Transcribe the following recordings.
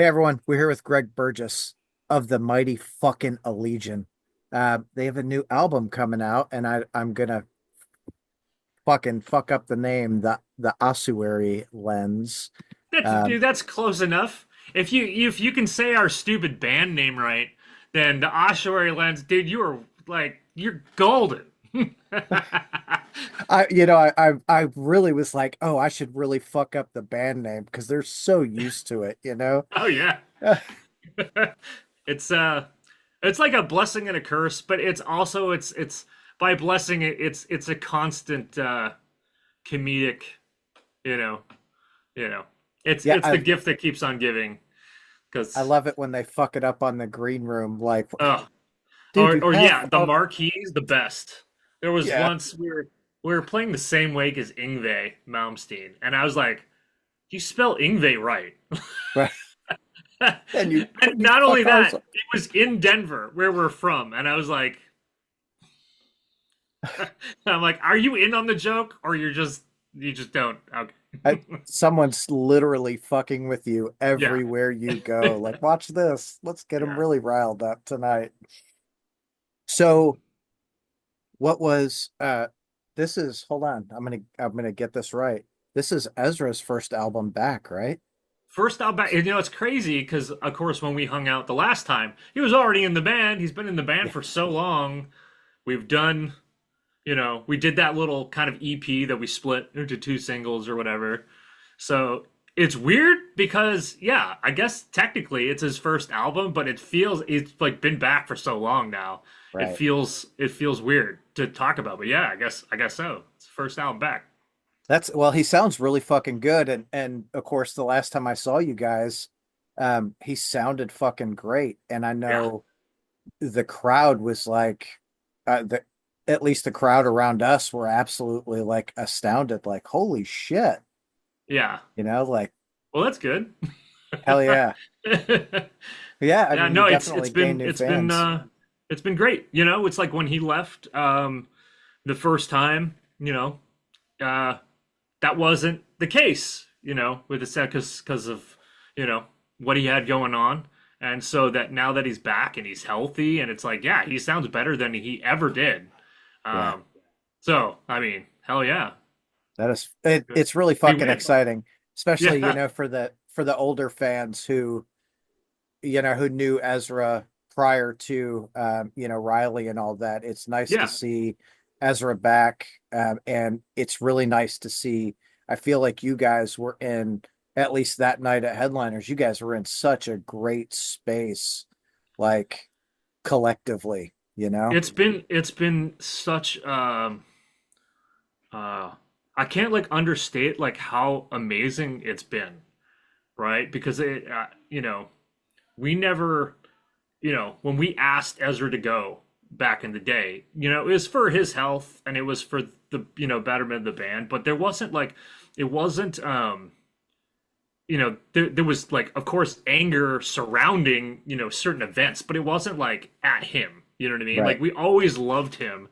Hey everyone, we're here with Greg Burgess of the Mighty fucking Allegion. They have a new album coming out, and I'm gonna fucking fuck up the name, the Ossuary Lens. Dude, Um, that's close enough. If you can say our stupid band name right, then the Ossuary Lens, dude, you're golden. I really was like, oh, I should really fuck up the band name because they're so used to it, you know? Oh yeah. It's it's like a blessing and a curse, but it's by blessing it's a constant comedic, you know, you know. Yeah, It's the gift that keeps on giving. I Because love it when they fuck it up on the green room. Like, uh dude, you or have yeah, the all, marquee's the best. There was yeah, once we were playing the same wake as Ingve Malmsteen, and I was like, "You spell Ingve right." right. And And you not only fuck ours. that, it was in Denver, where we're from, and I was like, "I'm like, are you in on the joke, or you just don't?" Okay. Someone's literally fucking with you Yeah, everywhere you go. Like, watch this. Let's get them yeah. really riled up tonight. So, what was this is hold on. I'm gonna get this right. This is Ezra's first album back, right? First out back, it's crazy because, of course, when we hung out the last time, he was already in the band. He's been in the band Yeah. for so long. We've done we did that little kind of EP that we split into two singles or whatever. So it's weird because, yeah, I guess technically it's his first album, but it's like been back for so long now. Right. It feels weird to talk about, but yeah, I guess so. It's the first album back. That's well, he sounds really fucking good. And of course, the last time I saw you guys, he sounded fucking great. And I Yeah, know the crowd was like the at least the crowd around us were absolutely like astounded, like, holy shit, yeah. like Well, that's good. hell yeah. Yeah, I Yeah, mean you no, it's it's definitely gain been new it's been fans. uh it's been great. It's like when he left the first time, uh that wasn't the case, with the set because of you know what he had going on, and so that now that he's back and he's healthy, and it's like, yeah, he sounds better than he ever did. Yeah, Um, so I mean, hell yeah, it's really we fucking win. exciting, especially, Yeah, for the older fans who, who knew Ezra prior to Riley and all that. It's nice to yeah, see Ezra back, and it's really nice to see. I feel like you guys were in, at least that night at Headliners, you guys were in such a great space, like collectively, you know? it's been such uh I can't like understate like how amazing it's been, right? Because we never, when we asked Ezra to go back in the day, it was for his health and it was for the, betterment of the band, but it wasn't, there was like, of course, anger surrounding, certain events, but it wasn't like at him, you know what I mean? Right. Like we always loved him.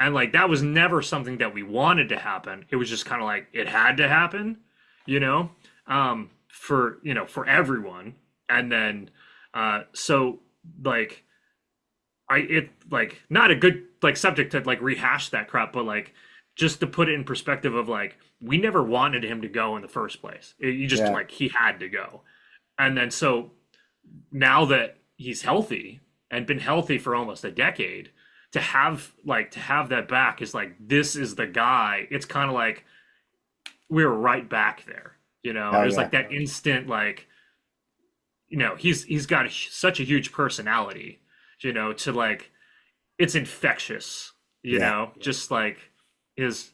And like that was never something that we wanted to happen. It was just kind of like it had to happen, for everyone. And then so like it like not a good like subject to like rehash that crap, but like just to put it in perspective of like we never wanted him to go in the first place. You just Yeah. like he had to go. And then so now that he's healthy and been healthy for almost a decade, to have that back is like this is the guy. It's kind of like we were right back there. It Hell was yeah. like that instant like he's got such a huge personality, to like it's infectious, Yeah. just like his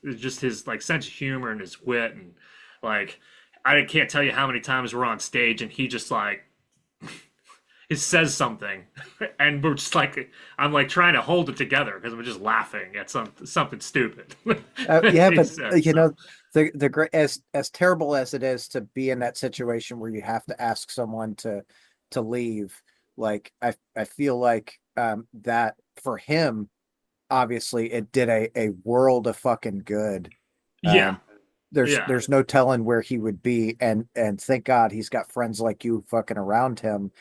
like sense of humor and his wit and like I can't tell you how many times we're on stage and he just like he says something and we're just like I'm like trying to hold it together because I'm just laughing at something stupid. Yeah, He but says so. the great, as terrible as it is to be in that situation where you have to ask someone to leave, like I feel like that for him, obviously it did a world of fucking good. Yeah, Um Yeah. there's no telling where he would be, and thank God he's got friends like you fucking around him,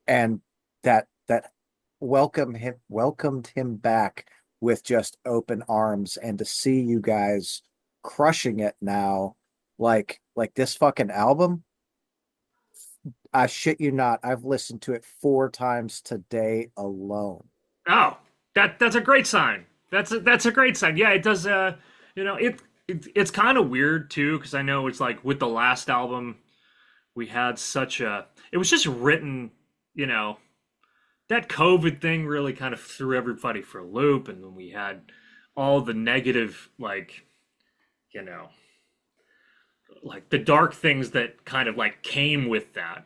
and that welcomed him back with just open arms, and to see you guys crushing it now, like this fucking album, I shit you not, I've listened to it 4 times today alone. Oh, that's a great sign. That's a great sign. Yeah, it does. You know, it's kind of weird too because I know it's like with the last album we had such a. It was just written. You know, that COVID thing really kind of threw everybody for a loop, and then we had all the negative, like, you know, like the dark things that kind of like came with that,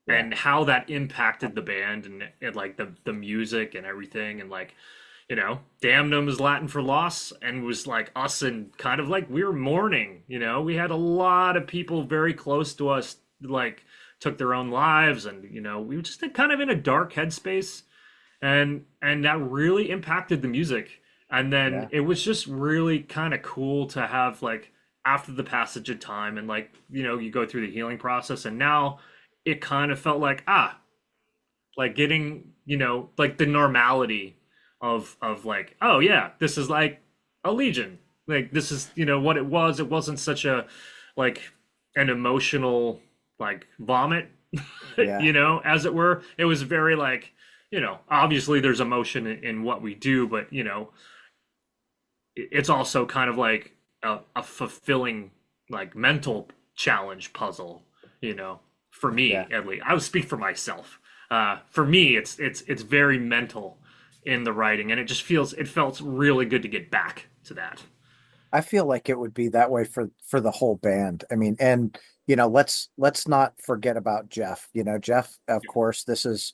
Yeah. and how that impacted the band and like the music and everything, and like, you know, damnum is Latin for loss, and was like us, and kind of like we were mourning. You know, we had a lot of people very close to us like took their own lives, and you know, we were just kind of in a dark headspace, and that really impacted the music. And then Yeah. it was just really kind of cool to have like after the passage of time and like, you know, you go through the healing process, and now it kind of felt like like getting, you know, like the normality of like, oh yeah, this is like a legion, like this is, you know, what it was. It wasn't such a like an emotional like vomit, Yeah. you know, as it were. It was very like, you know, obviously there's emotion in what we do, but you know, it's also kind of like a fulfilling like mental challenge puzzle, you know, for me Yeah. at least. I would speak for myself. For me, it's very mental in the writing, and it felt really good to get back to that. I feel like it would be that way for the whole band. I mean, and let's not forget about Jeff. Jeff, of course, this is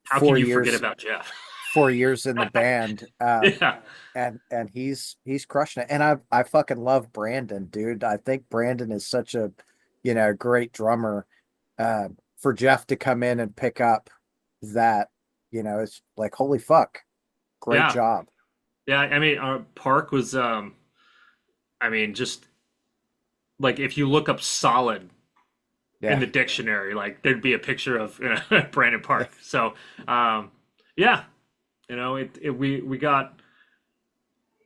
How can four you forget years about Jeff? 4 years in the band. Yeah, And he's crushing it. And I fucking love Brandon, dude. I think Brandon is such a, great drummer. For Jeff to come in and pick up that, it's like, holy fuck, great yeah, job. yeah. I mean, Park was, I mean, just like if you look up solid in Yeah. the dictionary, like there'd be a picture of Brandon Park. So, yeah, you know, we got,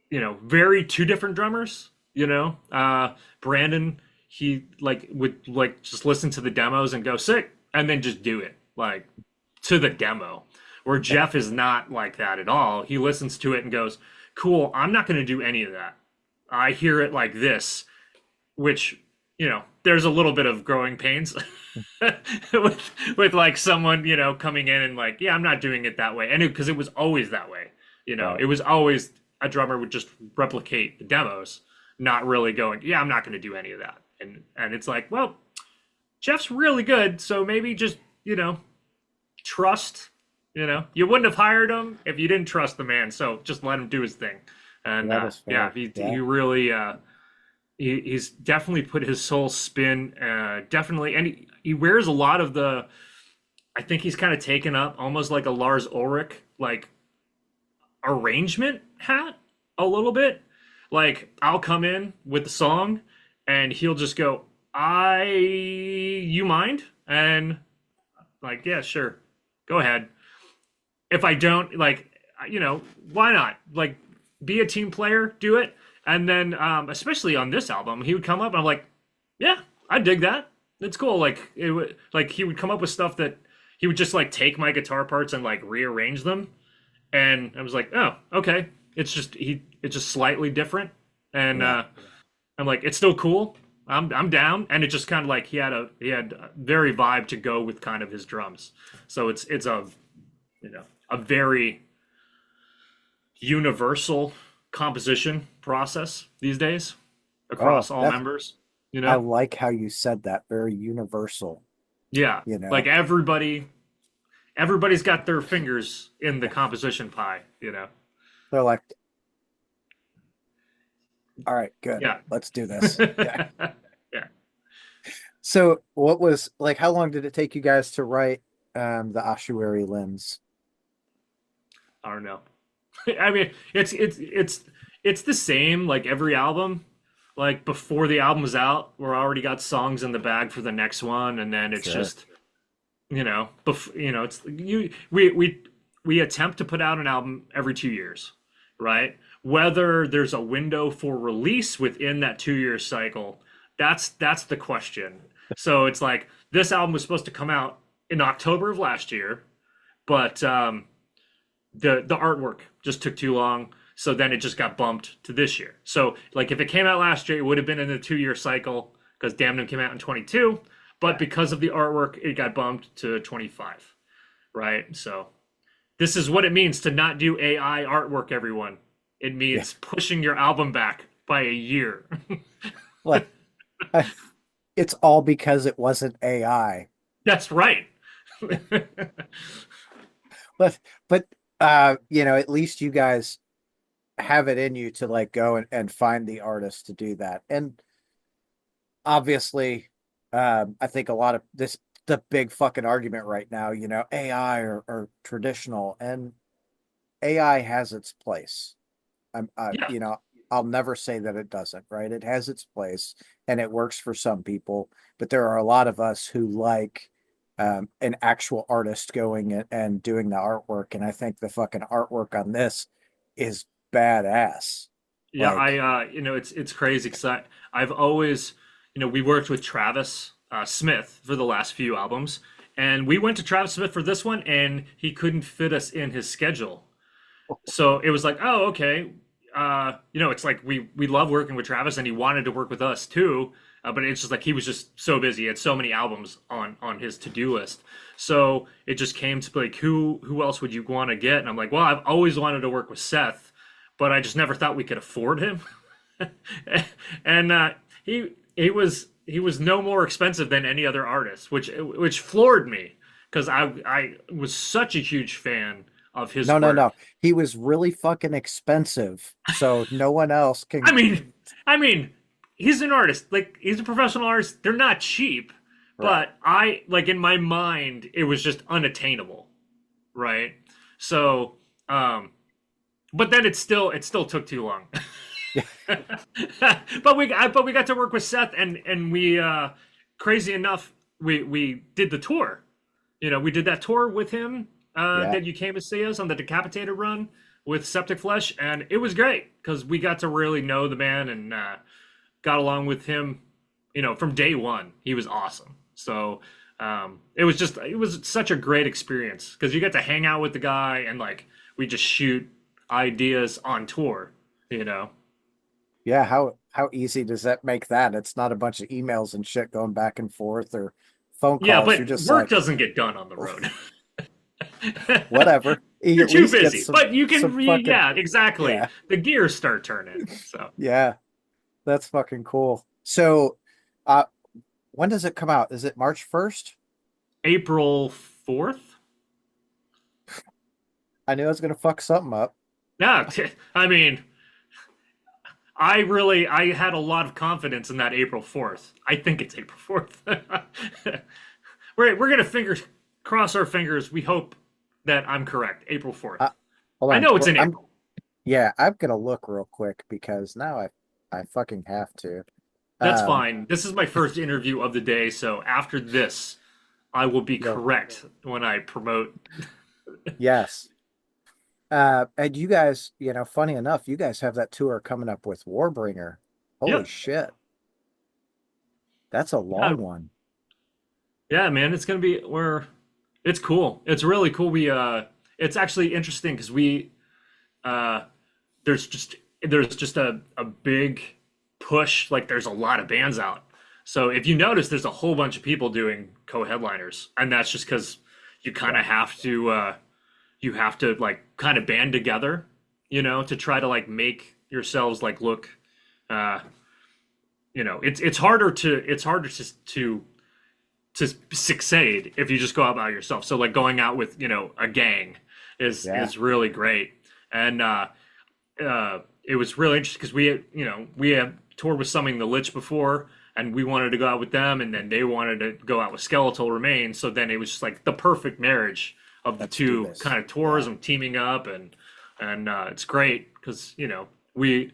you know, very two different drummers. You know, Brandon, he like would like just listen to the demos and go sick, and then just do it like to the demo. Where Jeff is not like that at all. He listens to it and goes, "Cool, I'm not going to do any of that. I hear it like this," which, you know, there's a little bit of growing pains with like someone, you know, coming in and like, yeah, I'm not doing it that way, and because it was always that way. You know, Right. it was always a drummer would just replicate the demos, not really going, yeah, I'm not going to do any of that. And it's like, well, Jeff's really good, so maybe just, you know, trust. You know, you wouldn't have hired him if you didn't trust the man. So just let him do his thing. And That is yeah, fair. he Yeah. really he's definitely put his soul spin. Definitely, and he wears a lot of the. I think he's kind of taken up almost like a Lars Ulrich like arrangement hat a little bit. Like I'll come in with the song, and he'll just go, you mind?" And like, yeah, sure, go ahead. If I don't, like, you know, why not? Like, be a team player, do it. And then, especially on this album, he would come up and I'm like, yeah, I dig that. It's cool. Like, it would, like, he would come up with stuff that he would just like take my guitar parts and like rearrange them. And I was like, oh, okay. It's just slightly different. And Yeah. I'm like, it's still cool. I'm down. And it just kind of like he had a very vibe to go with kind of his drums. So it's a, you know, a very universal composition process these days Oh, across all members, you I know? like how you said that. Very universal, Yeah. you Like know. everybody's got their fingers in the composition pie, you know? They're like, all right, good. Yeah. Let's do this. Yeah. Yeah. So what was like, how long did it take you guys to write the Ossuary Lens? I don't know. I mean, it's the same like every album. like before the album's out, we're already got songs in the bag for the next one, and then it's Sure. just it's we attempt to put out an album every 2 years, right? Whether there's a window for release within that 2 year cycle, that's the question. So it's like this album was supposed to come out in October of last year, but the artwork just took too long. So then it just got bumped to this year. So like if it came out last year, it would have been in the 2 year cycle because Damnum came out in 22. But Yeah. because of the artwork, it got bumped to 25. Right. So this is what it means to not do AI artwork, everyone. It Yeah. means pushing your album back by a year. Like I, it's all because it wasn't AI. That's right. But at least you guys have it in you to like go and find the artist to do that. And obviously, I think a lot of this the big fucking argument right now, AI or traditional, and AI has its place. I'm Yeah. I'll never say that it doesn't, right? It has its place and it works for some people, but there are a lot of us who like an actual artist going and doing the artwork. And I think the fucking artwork on this is badass. Yeah, Like, it's crazy because I've always, we worked with Travis Smith for the last few albums, and we went to Travis Smith for this one, and he couldn't fit us in his schedule. So it was like, oh, okay. It's like we love working with Travis, and he wanted to work with us too. But it's just like he was just so busy. He had so many albums on his to-do list. So it just came to like, who else would you want to get? And I'm like, well, I've always wanted to work with Seth, but I just never thought we could afford him. And he was no more expensive than any other artist, which floored me because I was such a huge fan of his no, no, work. no. He was really fucking expensive, so no one else I can. mean, I mean, he's an artist. Like he's a professional artist. They're not cheap, Right. but I like in my mind it was just unattainable, right? So, but then it still took too long. but we got to work with Seth and we crazy enough we did the tour. We did that tour with him Yeah. that you came to see us on the Decapitated run with Septic Flesh, and it was great because we got to really know the man and got along with him. From day one, he was awesome. So it was such a great experience because you get to hang out with the guy and like we just shoot ideas on tour. You know. Yeah, how easy does that make that? It's not a bunch of emails and shit going back and forth or phone Yeah, calls. You're but just work like, doesn't get done on the road. whatever. You You're at too least get busy, but you some can fucking yeah, exactly. yeah. The gears start turning. So Yeah, that's fucking cool. So, uh when does it come out? Is it March 1st? April 4th. I knew I was gonna fuck something up. Yeah, I mean, I had a lot of confidence in that April 4th. I think it's April 4th. We're gonna cross our fingers. We hope that I'm correct. April 4th. Uh, Hold I on. know it's in I'm April. Yeah, I'm gonna look real quick because now I fucking have to. That's Um, fine. This is my first interview of the day, so after this, I will be no, correct when I promote. yes. And you guys, funny enough, you guys have that tour coming up with Warbringer. Holy Yep. shit, that's a Yeah, long one. yeah, man. It's gonna be where it's cool. It's really cool. It's actually interesting because uh, there's just a big push. Like there's a lot of bands out. So if you notice, there's a whole bunch of people doing co-headliners, and that's just because you kind Yeah, of have to like kind of band together, to try to like make yourselves like look. Uh, it's harder to succeed if you just go out by yourself. So like going out with a gang is yeah, is really great, and it was really interesting because we had toured with Summing the Lich before, and we wanted to go out with them, and then they wanted to go out with Skeletal Remains. So then it was just like the perfect marriage of the let's do two this. kind of tours Yeah, and teaming up, and it's great because we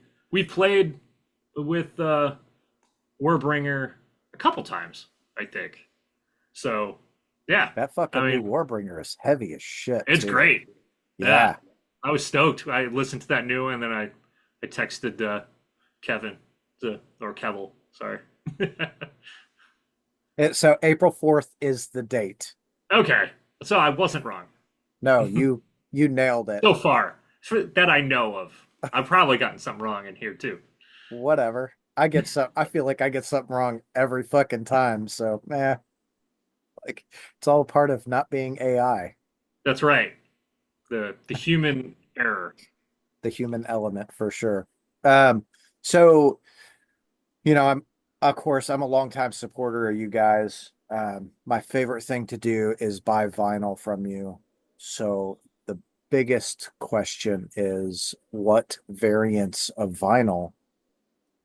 played with Warbringer a couple times, I think. So yeah, That I fucking new mean, Warbringer is heavy as shit it's too. great. Yeah, Yeah. I was stoked. I listened to that new one, and then I texted Kevin or Kevel, sorry. So April 4th is the date. Okay, so I wasn't wrong No, you nailed it. so far that I know of. I've probably gotten something wrong in here too. Whatever. I feel like I get something wrong every fucking time. So, like it's all part of not being AI, That's right. The human error. the human element for sure. Um, so I'm of course I'm a longtime supporter of you guys. My favorite thing to do is buy vinyl from you. So the biggest question is what variants of vinyl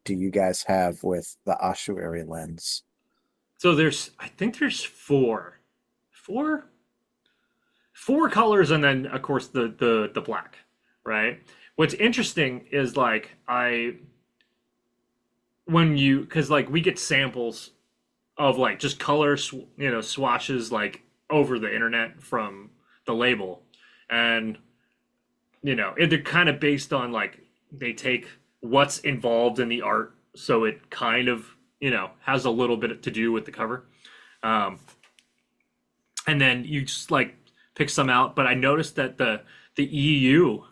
do you guys have with the Ossuary lens? So I think there's four, four colors, and then of course the black, right? What's interesting is like when you because like we get samples of like just swatches like over the internet from the label, and they're kind of based on like they take what's involved in the art, so it kind of has a little bit to do with the cover. Um, and then you just like pick some out. But I noticed that the EU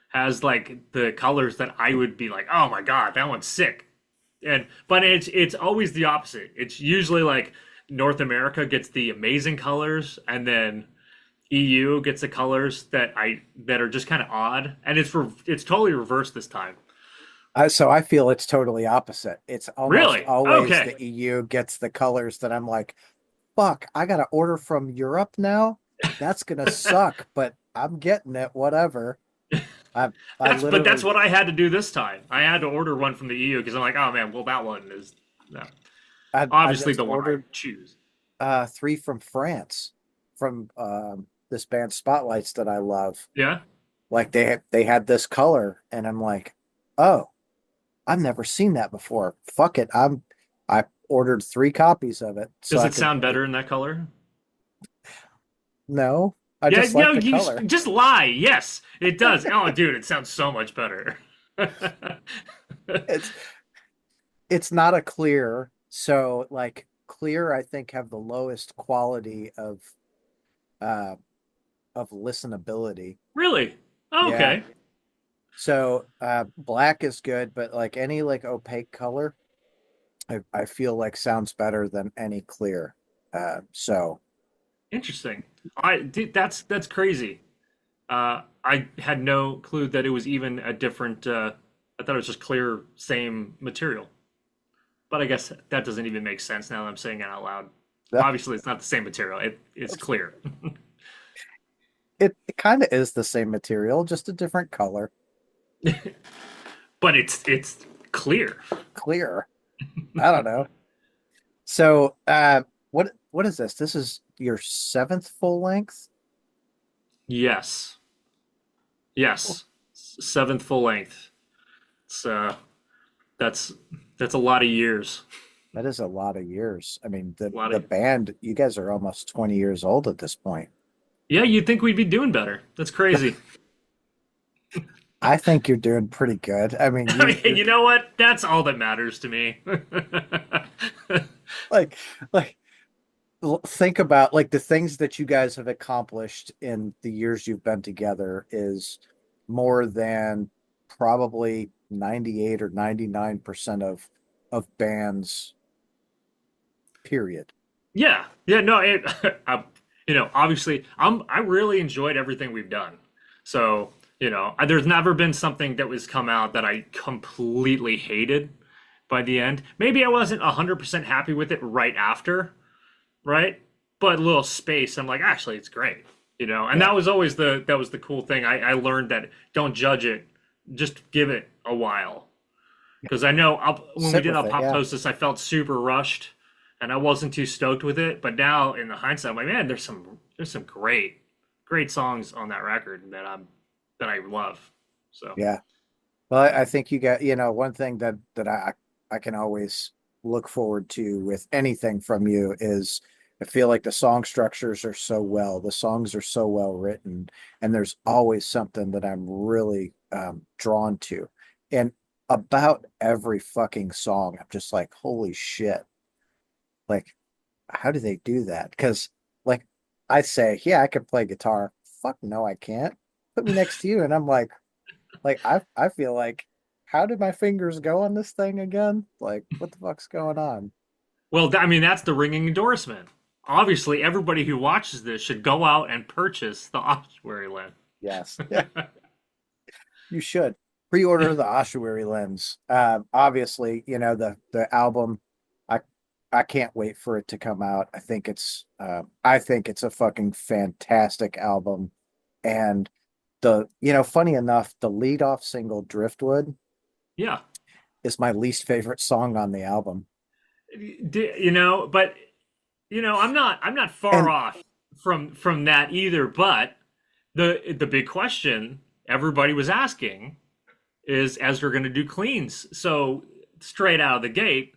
has like the colors that I would be like, oh my god, that one's sick. But it's always the opposite. It's usually like North America gets the amazing colors, and then EU gets the colors that are just kind of odd, and it's totally reversed this time. So I feel it's totally opposite. It's almost Really? always Okay. the EU gets the colors that I'm like, fuck, I gotta order from Europe now. That's gonna suck, but I'm getting it, whatever. I I That's literally what I had to do this time. I had to order one from the EU because I'm like, oh man, well that one is no, I obviously just the one I ordered choose. three from France from this band Spotlights that I love. Yeah. Like they had this color and I'm like, "Oh, I've never seen that before. Fuck it. I ordered three copies of it so Does I it could sound better in that color? no, I Yeah, just like no, the you color. just lie. Yes, it does. Oh, dude, it sounds so much better. It's it's not a clear, so like clear I think have the lowest quality uh of listenability. Really? Oh, Yeah. okay. So black is good, but like any like opaque color, I feel like sounds better than any clear. So Interesting. That's crazy. I had no clue that it was even a different. I thought it was just clear, same material. But I guess that doesn't even make sense now that I'm saying it out loud. Obviously, it's not the same material. It's clear, it kind of is the same material, just a different color. but it's clear. Clear. I don't know. So what is this? This is your seventh full length? Yes, yes. Seventh full length. It's that's that's a lot of years. That is a lot of years. I mean, A lot the of band, you guys are almost 20 years old at this point. yeah. You'd think we'd be doing better. That's crazy. I think you're doing pretty good. I mean, I mean, you know what? That's all that matters to me. like like think about like the things that you guys have accomplished in the years you've been together is more than probably 98 or 99% of bands, period. Yeah, yeah, no, obviously, I really enjoyed everything we've done. So, there's never been something that was come out that I completely hated by the end. Maybe I wasn't 100% happy with it right after, right? But a little space, I'm like, actually, it's great, and Yeah. that was the cool thing. I learned that don't judge it, just give it a while. Because I know when we Sit did with it. Yeah. Apoptosis, I felt super rushed, and I wasn't too stoked with it. But now, in the hindsight, I'm like, man, there's some great songs on that record that I love. So Yeah. Well, I think you got, one thing that I I can always look forward to with anything from you is I feel like the song structures are so well, the songs are so well written, and there's always something that I'm really drawn to. And about every fucking song, I'm just like, holy shit. Like, how do they do that? Because, like, I say, yeah, I can play guitar. Fuck no, I can't. Put me next to you, and I'm like I feel like, how did my fingers go on this thing again? Like, what the fuck's going on? Well, I mean, that's the ringing endorsement. Obviously, everybody who watches this should go out and purchase the Ossuary Lens. Yes, yeah, you should pre-order the Ossuary Lens. Obviously, the album. I I can't wait for it to come out. I think it's a fucking fantastic album, and funny enough, the lead off single Driftwood Yeah. is my least favorite song on the album. But I'm not far And off from that either, but the big question everybody was asking is Ezra going to do cleans? So straight out of the gate,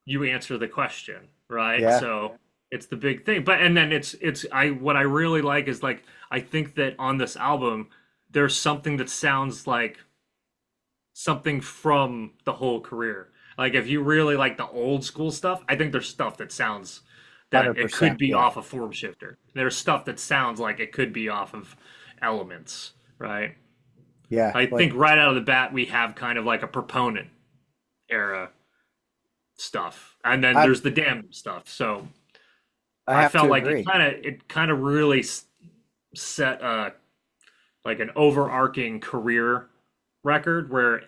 you answer the question, right? yeah, So it's the big thing. But and then it's I what I really like is like I think that on this album there's something that sounds like something from the whole career. Like if you really like the old school stuff, I think there's stuff that sounds that it could 100%. be Yeah. off of Form Shifter. There's stuff that sounds like it could be off of Elements, right? Yeah. I Like think right out of the bat we have kind of like a proponent era stuff, and then I there's the damn stuff. So I I have felt to like agree. it kind of really set like an overarching career record where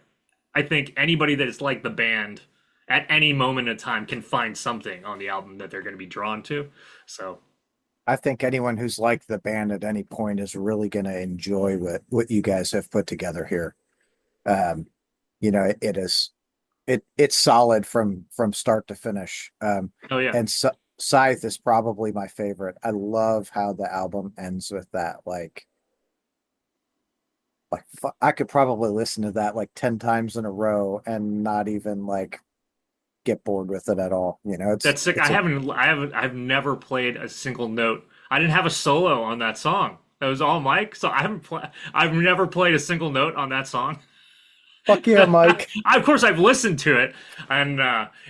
I think anybody that is like the band at any moment in time can find something on the album that they're going to be drawn to. So, I think anyone who's liked the band at any point is really going to enjoy what you guys have put together here. Um, it is it's solid from start to finish. oh yeah, And Scythe is probably my favorite. I love how the album ends with that. I could probably listen to that like 10 times in a row and not even like get bored with it at all. that's sick. It's a I've never played a single note. I didn't have a solo on that song. That was all Mike. So I've never played a single note on that song. fuck yeah, Mike. Of course, I've listened to it, and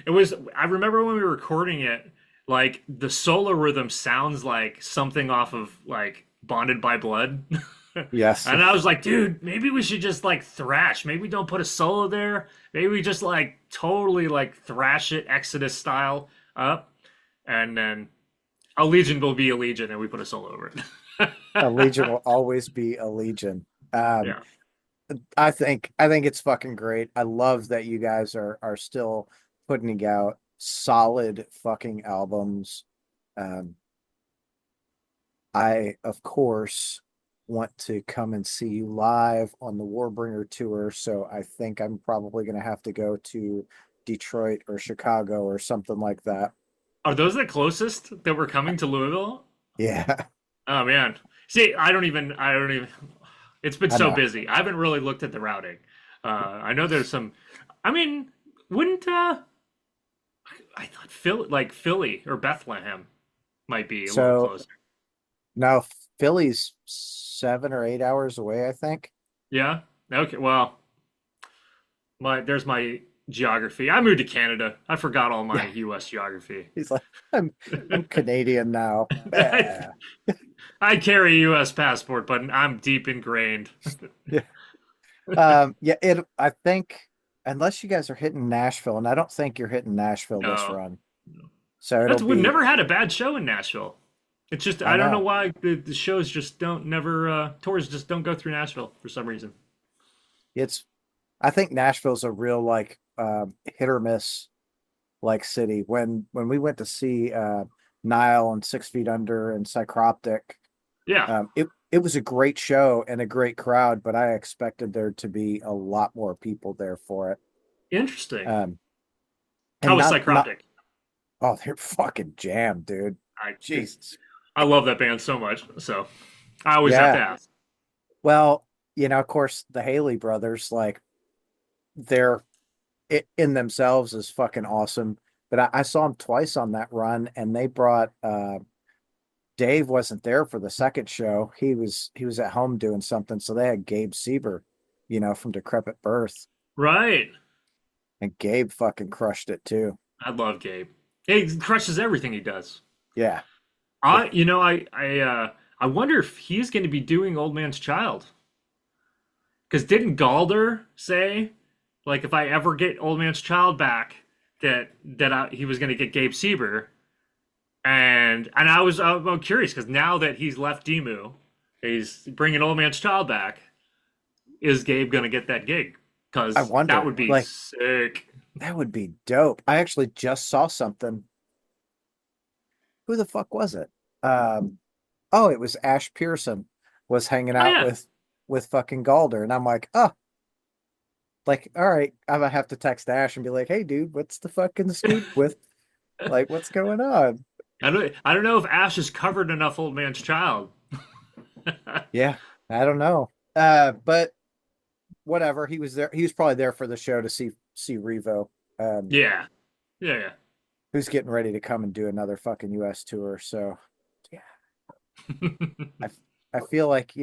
it was. I remember when we were recording it, like the solo rhythm sounds like something off of like Bonded by Blood, Yes. and I was like, dude, maybe we should just like thrash. Maybe we don't put a solo there. Maybe we just like totally like thrash it Exodus style up, and then a Legion will be a Legion, and we put a solo over it. A legion will always be a legion. Um, Yeah. I think it's fucking great. I love that you guys are still putting out solid fucking albums. Um, I of course want to come and see you live on the Warbringer tour, so I think I'm probably going to have to go to Detroit or Chicago or something like that. Are those the closest that were coming to Louisville? Yeah, Oh man. See, I don't even it's been I so know. busy. I haven't really looked at the routing. I know there's some I mean, wouldn't I thought Philly or Bethlehem might be a little So closer. now Philly's 7 or 8 hours away, I think. Yeah? Okay, well, there's my geography. I moved to Canada. I forgot all my Yeah, US geography. he's like, I'm Canadian now. I, Bah. I carry a US passport, but I'm deep ingrained. Yeah. Yeah, I think unless you guys are hitting Nashville, and I don't think you're hitting Nashville this No. run. So it'll We've be, never had a bad show in Nashville. It's just I I don't know know. why the shows just don't never tours just don't go through Nashville for some reason. It's I think Nashville's a real like hit or miss like city. When we went to see Nile and 6 Feet Under and Psychroptic, Yeah, it was a great show and a great crowd, but I expected there to be a lot more people there for it. interesting. Um, How and was not Psychroptic? oh, they're fucking jammed, dude. I Jesus. I love that band so much, so I always have to Yeah. ask. Well, of course, the Haley brothers, like they're in themselves is fucking awesome. But I saw him twice on that run, and they brought Dave wasn't there for the second show. He was at home doing something, so they had Gabe Sieber, from Decrepit Birth, Right. and Gabe fucking crushed it too. I love Gabe. He crushes everything he does. Yeah. I, you know, I wonder if he's going to be doing Old Man's Child. Because didn't Galder say, like, if I ever get Old Man's Child back, he was going to get Gabe Sieber, and I'm curious because now that he's left Demu, he's bringing Old Man's Child back. Is Gabe going to get that gig? I Because that wonder, would be like, sick. that would be dope. I actually just saw something. Who the fuck was it? Oh, it was Ash Pearson was hanging Oh out yeah, with fucking Galder, and I'm like, oh, like, all right, I'm gonna have to text Ash and be like, hey, dude, what's the fucking scoop with, like, what's going on? I don't know if Ash has covered enough Old Man's Child. Yeah, I don't know. But whatever. He was there. He was probably there for the show to see Revo, um, Yeah, yeah, who's getting ready to come and do another fucking US tour. So yeah, yeah. I I feel like,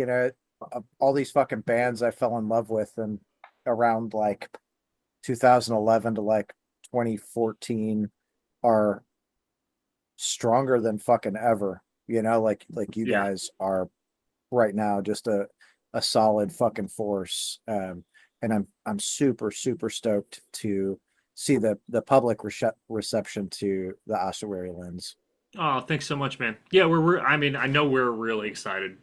all these fucking bands I fell in love with and around like 2011 to like 2014 are stronger than fucking ever. Like you Yeah. guys are right now, just a solid fucking force. And I'm super super stoked to see the public reception to the Ossuary Lens. Oh, thanks so much, man. Yeah, I mean, I know we're really excited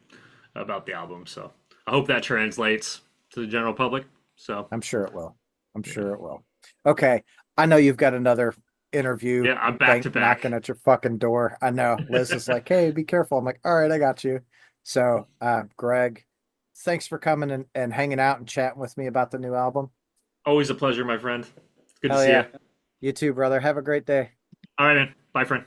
about the album, so I hope that translates to the general public. So, I'm sure it will. I'm yeah, sure it will. Okay, I know you've got another interview yeah, I'm back to knocking back. at your fucking door. I know Liz is like, "Hey, be careful." I'm like, "All right, I got you." So, Greg, thanks for coming and hanging out and chatting with me about the new album. Always a pleasure, my friend. Good to Hell see you. yeah. You too, brother. Have a great day. All right, man. Bye, friend.